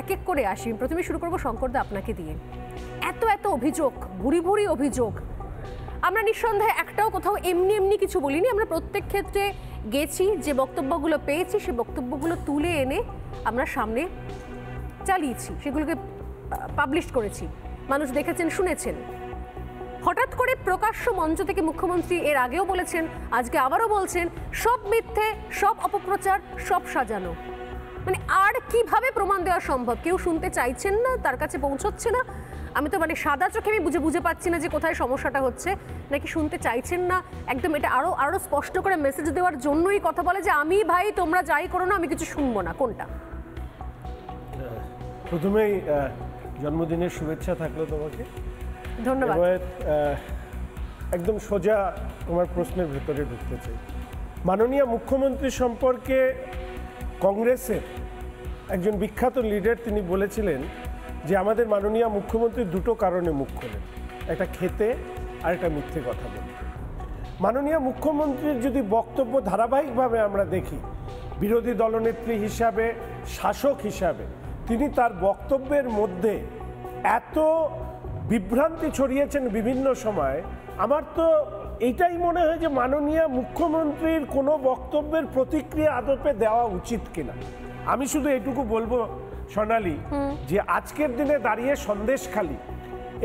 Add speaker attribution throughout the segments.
Speaker 1: এক এক করে আসি। প্রথমে শুরু করবো শঙ্করদা আপনাকে দিয়ে। এত এত অভিযোগ, ভুরি ভুরি অভিযোগ, আমরা নিঃসন্দেহে একটাও কোথাও এমনি এমনি কিছু বলিনি। আমরা প্রত্যেক ক্ষেত্রে গেছি, যে বক্তব্যগুলো পেয়েছি সে বক্তব্যগুলো তুলে এনে আমরা সামনে চালিয়েছি, সেগুলোকে পাবলিশ করেছি, মানুষ দেখেছেন, শুনেছেন। হঠাৎ করে প্রকাশ্য মঞ্চ থেকে মুখ্যমন্ত্রী এর আগেও বলেছেন, আজকে আবারও বলছেন, সব মিথ্যে, সব অপপ্রচার, সব সাজানো। মানে আর কিভাবে প্রমাণ দেওয়া সম্ভব? কেউ শুনতে চাইছেন না, তার কাছে পৌঁছচ্ছে না। আমি তো মানে সাদা চোখে আমি বুঝে পাচ্ছি না যে কোথায় সমস্যাটা হচ্ছে, নাকি শুনতে চাইছেন না। একদম এটা আরো স্পষ্ট করে মেসেজ দেওয়ার জন্যই কথা বলে যে আমি ভাই তোমরা যাই করো না, আমি কিছু শুনবো না। কোনটা?
Speaker 2: প্রথমেই জন্মদিনের শুভেচ্ছা থাকলো তোমাকে,
Speaker 1: ধন্যবাদ।
Speaker 2: একদম সোজা তোমার প্রশ্নের ভেতরে ঢুকতে চাই। মাননীয় মুখ্যমন্ত্রী সম্পর্কে কংগ্রেসের একজন বিখ্যাত লিডার তিনি বলেছিলেন যে আমাদের মাননীয় মুখ্যমন্ত্রী দুটো কারণে মুখ খোলেন, একটা খেতে আর একটা মিথ্যে কথা বলতে। মাননীয় মুখ্যমন্ত্রীর যদি বক্তব্য ধারাবাহিকভাবে আমরা দেখি, বিরোধী দলনেত্রী হিসাবে, শাসক হিসাবে তিনি তার বক্তব্যের মধ্যে এত বিভ্রান্তি ছড়িয়েছেন বিভিন্ন সময়, আমার তো এইটাই মনে হয় যে মাননীয় মুখ্যমন্ত্রীর কোনো বক্তব্যের প্রতিক্রিয়া আদপে দেওয়া উচিত কিনা। আমি শুধু এটুকু বলবো সোনালী, যে আজকের দিনে দাঁড়িয়ে সন্দেশখালী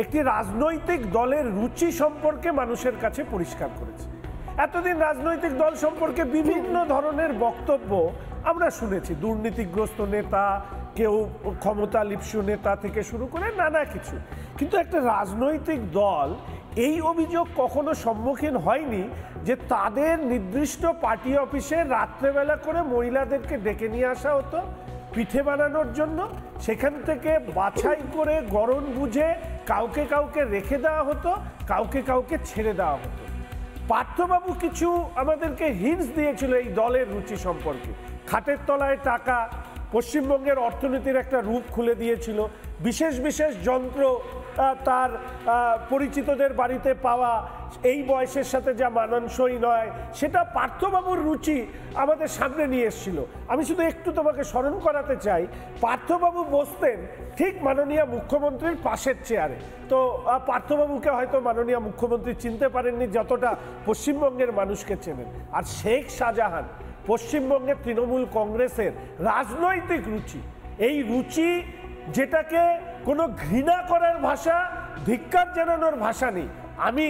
Speaker 2: একটি রাজনৈতিক দলের রুচি সম্পর্কে মানুষের কাছে পরিষ্কার করেছে। এতদিন রাজনৈতিক দল সম্পর্কে বিভিন্ন ধরনের বক্তব্য আমরা শুনেছি, দুর্নীতিগ্রস্ত নেতা, কেউ ক্ষমতা লিপ্সু নেতা থেকে শুরু করে নানা কিছু, কিন্তু একটা রাজনৈতিক দল এই অভিযোগ কখনো সম্মুখীন হয়নি যে তাদের নির্দিষ্ট পার্টি অফিসে রাত্রেবেলা করে মহিলাদেরকে ডেকে নিয়ে আসা হতো পিঠে বানানোর জন্য, সেখান থেকে বাছাই করে গড়ন বুঝে কাউকে কাউকে রেখে দেওয়া হতো, কাউকে কাউকে ছেড়ে দেওয়া হতো। পার্থবাবু কিছু আমাদেরকে হিন্টস দিয়েছিল এই দলের রুচি সম্পর্কে। খাটের তলায় টাকা, পশ্চিমবঙ্গের অর্থনীতির একটা রূপ খুলে দিয়েছিল, বিশেষ বিশেষ যন্ত্র তার পরিচিতদের বাড়িতে পাওয়া, এই বয়সের সাথে যা মানানসই নয়, সেটা পার্থবাবুর রুচি আমাদের সামনে নিয়ে এসেছিল। আমি শুধু একটু তোমাকে স্মরণ করাতে চাই, পার্থবাবু বসতেন ঠিক মাননীয় মুখ্যমন্ত্রীর পাশের চেয়ারে। তো পার্থবাবুকে হয়তো মাননীয় মুখ্যমন্ত্রী চিনতে পারেননি যতটা পশ্চিমবঙ্গের মানুষকে চেনেন। আর শেখ শাহজাহান পশ্চিমবঙ্গের তৃণমূল কংগ্রেসের রাজনৈতিক রুচি, এই রুচি যেটাকে কোনো ঘৃণা করার ভাষা, ধিক্কার জানানোর ভাষা নেই। আমি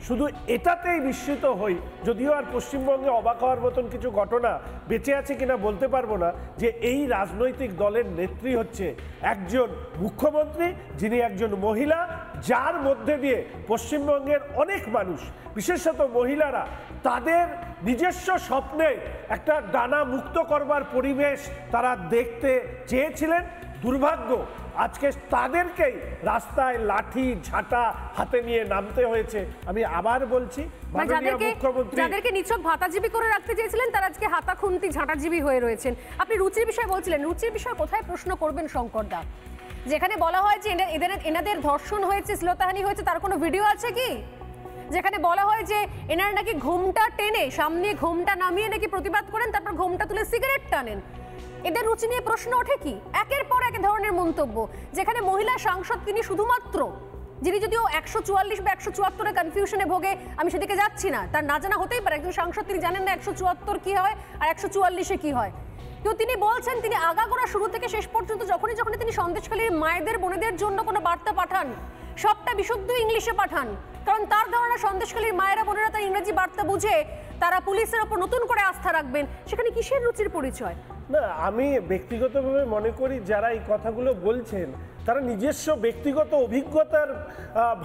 Speaker 2: শুধু এটাতেই বিস্মিত হই, যদিও আর পশ্চিমবঙ্গে অবাক হওয়ার মতন কিছু ঘটনা বেঁচে আছে কিনা বলতে পারবো না, যে এই রাজনৈতিক দলের নেত্রী হচ্ছে একজন মুখ্যমন্ত্রী যিনি একজন মহিলা, যার মধ্যে দিয়ে পশ্চিমবঙ্গের অনেক মানুষ, বিশেষত মহিলারা, তাদের নিজস্ব স্বপ্নে একটা ডানা মুক্ত করবার পরিবেশ তারা দেখতে চেয়েছিলেন। দুর্ভাগ্য আজকে তাদেরকেই রাস্তায় লাঠি ঝাঁটা হাতে নিয়ে নামতে হয়েছে। আমি আবার বলছি,
Speaker 1: যাদেরকে নিছক ভাতাজীবী করে রাখতে চেয়েছিলেন তারা আজকে হাতা খুন্তি ঝাঁটাজীবী হয়ে রয়েছেন। আপনি রুচির বিষয়ে বলছিলেন, রুচির বিষয়ে কোথায় প্রশ্ন করবেন শঙ্করদা? যেখানে বলা হয় যে এনাদের ধর্ষণ হয়েছে, শ্লীলতাহানি হয়েছে, তার কোনো ভিডিও আছে কি? যেখানে বলা হয় যে এনারা নাকি ঘোমটা টেনে, সামনে ঘোমটা নামিয়ে নাকি প্রতিবাদ করেন, তারপর ঘোমটা তুলে সিগারেট টানেন, এদের রুচি নিয়ে প্রশ্ন ওঠে কি? একের পর এক ধরনের মন্তব্য। যেখানে মহিলা সাংসদ তিনি শুধুমাত্র, যিনি যদিও 144 বা 174 কনফিউশনে ভোগে, আমি সেদিকে যাচ্ছি না, তার না জানা হতেই পারে, একজন সাংসদ তিনি জানেন না 174 কি হয় আর 144 কি হয়। তো তিনি বলছেন, তিনি আগাগোড়া শুরু থেকে শেষ পর্যন্ত যখনই তিনি সন্দেশখালীর মায়েদের বোনেদের জন্য কোনো বার্তা পাঠান, সবটা বিশুদ্ধ ইংলিশে পাঠান, কারণ তার ধারণা সন্দেশখালীর মায়েরা বোনেরা তার ইংরেজি বার্তা বুঝে তারা পুলিশের ওপর নতুন করে আস্থা রাখবেন। সেখানে কিসের রুচির পরিচয়?
Speaker 2: না, আমি ব্যক্তিগতভাবে মনে করি যারা এই কথাগুলো বলছেন তারা নিজস্ব ব্যক্তিগত অভিজ্ঞতার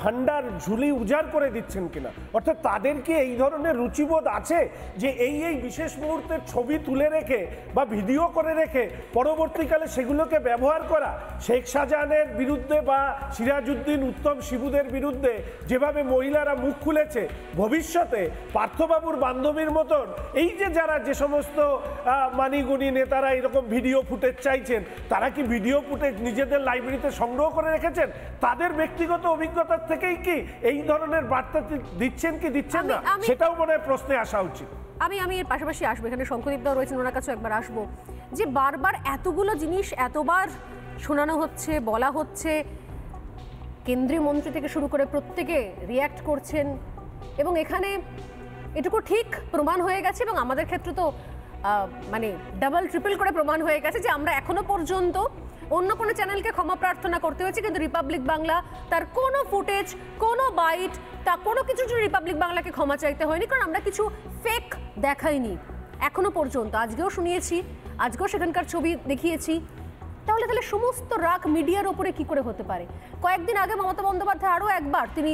Speaker 2: ভান্ডার ঝুলি উজাড় করে দিচ্ছেন কিনা, অর্থাৎ তাদের কি এই ধরনের রুচিবোধ আছে যে এই বিশেষ মুহূর্তের ছবি তুলে রেখে বা ভিডিও করে রেখে পরবর্তীকালে সেগুলোকে ব্যবহার করা। শেখ শাহজাহানের বিরুদ্ধে বা সিরাজউদ্দিন উত্তম শিবুদের বিরুদ্ধে যেভাবে মহিলারা মুখ খুলেছে, ভবিষ্যতে পার্থবাবুর বান্ধবীর মতন এই যে যারা যে সমস্ত মানিগুণী নেতারা এরকম ভিডিও ফুটেজ চাইছেন, তারা কি ভিডিও ফুটেজ নিজেদের লাইব্রেরিতে সংগ্রহ করে রেখেছেন? তাদের ব্যক্তিগত অভিজ্ঞতার থেকেই কি এই ধরনের বার্তা দিচ্ছেন কি দিচ্ছেন না, সেটাও মনে হয় প্রশ্নে আসা উচিত।
Speaker 1: আমি এর পাশাপাশি আসবো, এখানে শঙ্করদীপ দাও রয়েছেন, ওনার কাছেও একবার আসবো, যে বারবার এতগুলো জিনিস এতবার শোনানো হচ্ছে, বলা হচ্ছে, কেন্দ্রীয় মন্ত্রী থেকে শুরু করে প্রত্যেকে রিয়্যাক্ট করছেন, এবং এখানে এটুকু ঠিক প্রমাণ হয়ে গেছে, এবং আমাদের ক্ষেত্রে তো মানে ডাবল ট্রিপল করে প্রমাণ হয়ে গেছে যে আমরা এখনো পর্যন্ত অন্য কোনো চ্যানেলকে ক্ষমা প্রার্থনা করতে হয়েছে, কিন্তু রিপাবলিক বাংলা তার কোনো ফুটেজ, কোনো বাইট, তা কোনো কিছু রিপাবলিক বাংলাকে ক্ষমা চাইতে হয়নি, কারণ আমরা কিছু ফেক দেখাইনি এখনো পর্যন্ত। আজকেও শুনিয়েছি, আজকেও সেখানকার ছবি দেখিয়েছি। তাহলে সমস্ত রাগ মিডিয়ার ওপরে কি করে হতে পারে? কয়েকদিন আগে মমতা বন্দ্যোপাধ্যায় আরও একবার তিনি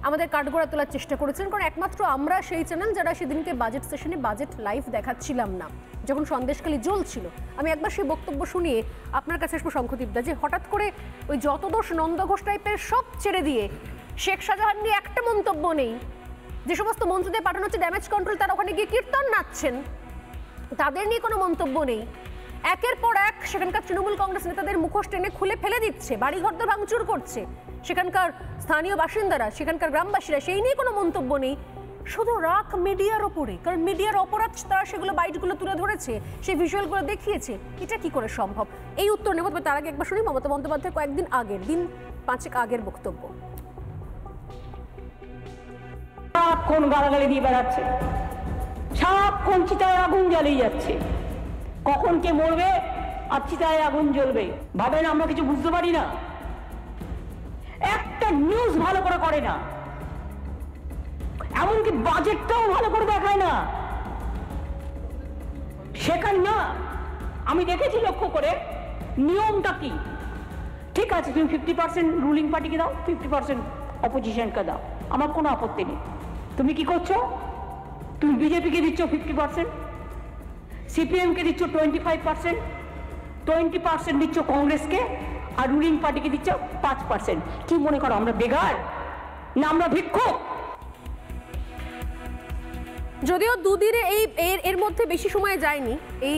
Speaker 1: আমাদের কাঠগড়া তোলার চেষ্টা করেছিলেন, কারণ একমাত্র আমরা সেই চ্যানেল যারা সেদিনকে বাজেট সেশনে বাজেট লাইভ দেখাচ্ছিলাম না, যখন সন্দেশখালী জ্বলছিল। আমি একবার সেই বক্তব্য শুনিয়ে আপনার কাছে আসবো শঙ্খদীপদা, যে হঠাৎ করে ওই যত দোষ নন্দঘোষ টাইপের সব ছেড়ে দিয়ে শেখ শাহজাহান নিয়ে একটা মন্তব্য নেই। যে সমস্ত মন্ত্রীদের পাঠানো হচ্ছে ড্যামেজ কন্ট্রোল, তারা ওখানে গিয়ে কীর্তন নাচছেন, তাদের নিয়ে কোনো মন্তব্য নেই। একের পর এক সেখানকার তৃণমূল কংগ্রেস নেতাদের মুখোশ টেনে খুলে ফেলে দিচ্ছে, বাড়িঘরদের ভাঙচুর করছে সেখানকার স্থানীয় বাসিন্দারা, সেখানকার গ্রামবাসীরা, সেই নিয়ে কোনো মন্তব্য নেই। শুধু রাগ মিডিয়ার ওপরে, কারণ মিডিয়ার অপরাধ তারা সেগুলো বাইটগুলো তুলে ধরেছে, সেই ভিজুয়ালগুলো দেখিয়েছে। এটা কি করে সম্ভব? এই উত্তর নেব, তবে তার আগে একবার শুনি মমতা বন্দ্যোপাধ্যায় কয়েকদিন আগের, দিন 5 আগের বক্তব্য।
Speaker 3: সারাক্ষণ গালাগালি দিয়ে বেড়াচ্ছে, সারাক্ষণ চিতায় আগুন জ্বালিয়ে যাচ্ছে। কখন কে মরবে আর চিতায় আগুন জ্বলবে ভাবেন আমরা কিছু বুঝতে পারি না? একটা নিউজ ভালো করে করে না, এমনকি বাজেটটাও ভালো করে দেখায় না। শেখান না। আমি দেখেছি লক্ষ্য করে নিয়মটা কি। ঠিক আছে, তুমি 50% রুলিং পার্টিকে দাও, 50% অপোজিশনকে দাও, আমার কোনো আপত্তি নেই। তুমি কি করছো? তুমি বিজেপিকে দিচ্ছ 50%, সিপিএমকে দিচ্ছ 25%, 20% দিচ্ছ কংগ্রেসকে, আর রুলিং পার্টিকে দিচ্ছ 5%। কি মনে করো আমরা বেগার না আমরা ভিক্ষুক?
Speaker 1: যদিও দুদিনে এর মধ্যে বেশি সময় যায়নি, এই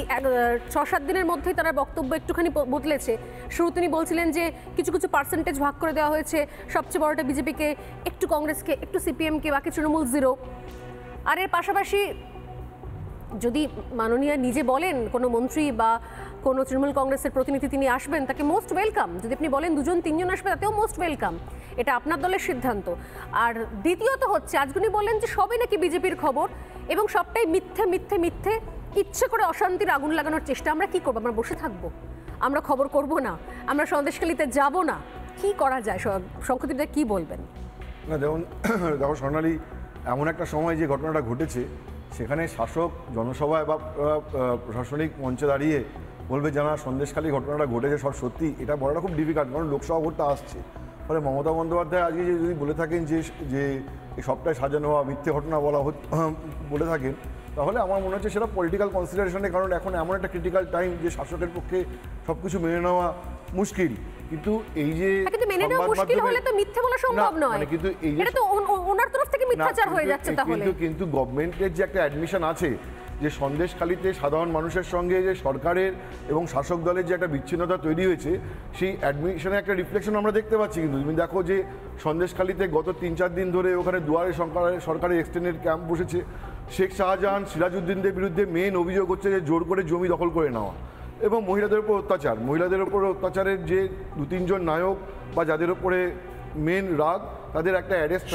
Speaker 1: 6-7 দিনের মধ্যেই তারা বক্তব্য একটুখানি বদলেছে। শুরু তিনি বলছিলেন যে কিছু কিছু পার্সেন্টেজ ভাগ করে দেওয়া হয়েছে, সবচেয়ে বড়টা বিজেপিকে, একটু কংগ্রেসকে, একটু সিপিএমকে, বাকি তৃণমূল 0। আর এর পাশাপাশি যদি মাননীয় নিজে বলেন কোনো মন্ত্রী বা কোনো তৃণমূল কংগ্রেসের প্রতিনিধি তিনি আসবেন, তাকে মোস্ট ওয়েলকাম। যদি আপনি বলেন 2-3 জন আসবে, তাতেও মোস্ট ওয়েলকাম, এটা আপনার দলের সিদ্ধান্ত। আর দ্বিতীয়ত হচ্ছে, আজকে উনি বললেন যে সবই নাকি বিজেপির খবর, এবং সবটাই মিথ্যে মিথ্যে মিথ্যে, ইচ্ছে করে অশান্তির আগুন লাগানোর চেষ্টা। আমরা কি করবো? আমরা বসে থাকবো? আমরা খবর করব না? আমরা সন্দেশখালীতে যাব না? কি করা যায়? শঙ্খদীপদা কি বলবেন?
Speaker 4: না দেখো স্বর্ণালী, এমন একটা সময় যে ঘটনাটা ঘটেছে, সেখানে শাসক জনসভায় বা প্রশাসনিক মঞ্চে দাঁড়িয়ে বলবে জানা সন্দেশখালী ঘটনাটা ঘটেছে সব সত্যি, এটা বলাটা খুব ডিফিকাল্ট, কারণ লোকসভা ভোটটা আসছে। ফলে মমতা বন্দ্যোপাধ্যায় আজকে যদি বলে থাকেন যে এই সবটাই সাজানো হওয়া মিথ্যে ঘটনা বলে থাকেন, তাহলে আমার মনে হচ্ছে সেটা পলিটিক্যাল কনসিডারেশনে, কারণ এখন এমন একটা ক্রিটিক্যাল টাইম যে শাসকের পক্ষে সব কিছু মেনে নেওয়া মুশকিল। কিন্তু এই যে
Speaker 1: মেনে নেওয়া মুশকিল হলে তো মিথ্যে বলা সম্ভব নয়,
Speaker 4: কিন্তু এই যে
Speaker 1: এটা তো ওনার তরফ থেকে মিথ্যাচার হয়ে যাচ্ছে। তাহলে
Speaker 4: কিন্তু গভর্নমেন্টের যে একটা অ্যাডমিশন আছে যে সন্দেশখালীতে সাধারণ মানুষের সঙ্গে যে সরকারের এবং শাসক দলের যে একটা বিচ্ছিন্নতা তৈরি হয়েছে, সেই অ্যাডমিশনের একটা রিফ্লেকশন আমরা দেখতে পাচ্ছি। কিন্তু তুমি দেখো যে সন্দেশখালীতে গত 3-4 দিন ধরে ওখানে দুয়ারে সরকারের এক্সটেন্ডেড ক্যাম্প বসেছে। শেখ শাহজাহান, সিরাজউদ্দিনদের বিরুদ্ধে মেন অভিযোগ হচ্ছে যে জোর করে জমি দখল করে নেওয়া এবং মহিলাদের উপর অত্যাচার। মহিলাদের উপর অত্যাচারের যে 2-3 জন নায়ক বা যাদের উপরে মেন রাগ, তাদের একটা অ্যারেস্ট